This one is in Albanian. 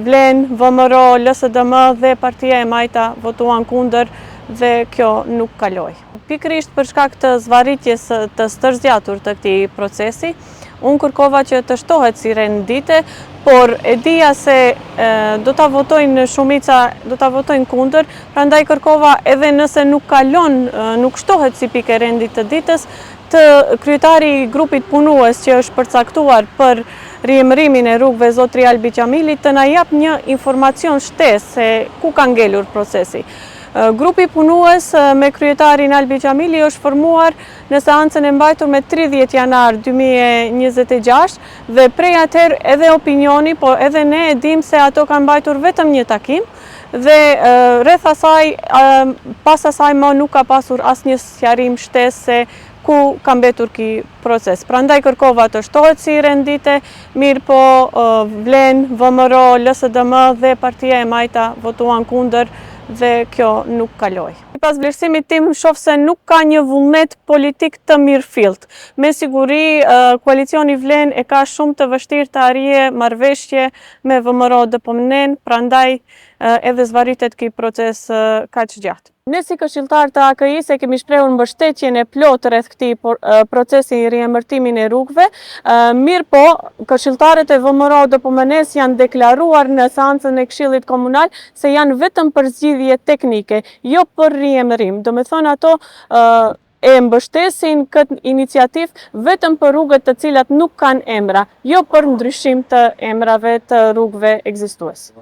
Vlen, VMRO, LSDM dhe Partia e Majta votuan kundër dhe kjo nuk kaloi. Pikërisht për shkak të zvarritjes të stërzjatur të këtij procesi, unë kërkova që të shtohet si rendite, por e dija se do ta votojnë shumica, do ta votojnë kundër, prandaj kërkova edhe nëse nuk kalon, nuk shtohet si pikë e rendit të ditës, të kryetari i grupit punues që është përcaktuar për riemërimin e rrugëve zotri Albi Qamili të na jap një informacion shtesë se ku ka ngelur procesi. Grupi punues me kryetarin Albi Qamili është formuar në seancën e mbajtur me 30 janar 2026 dhe prej atëherë edhe opinioni, po edhe ne e dim se ato kanë mbajtur vetëm një takim dhe rreth asaj, pas asaj më nuk ka pasur asnjë sqarim shtesë se ku ka mbetur ky proces. Prandaj kërkova të shtohet si rendite, mirë po Vlen, VMRO, LSDM dhe Partia e Majta votuan kundër dhe kjo nuk kaloi. Pas vlerësimit tim, shoh se nuk ka një vullnet politik të mirëfillt. Me siguri, koalicioni Vlen e ka shumë të vështirë të arrijë marrëveshje me VMRO DPMN, prandaj edhe zvarritet ky proces kaq gjatë. Ne si këshilltar të AKI-s kemi shprehur mbështetjen e plotë rreth këtij procesi i riemërtimin e rrugëve, mirë po, këshilltarët e VMRO DPMN-s janë deklaruar në seancën e Këshillit Komunal se janë vetëm për zgjidhje teknike, jo për riemërim. Do me thonë ato e mbështesin këtë iniciativë vetëm për rrugët të cilat nuk kanë emra, jo për ndryshim të emrave të rrugëve ekzistuese.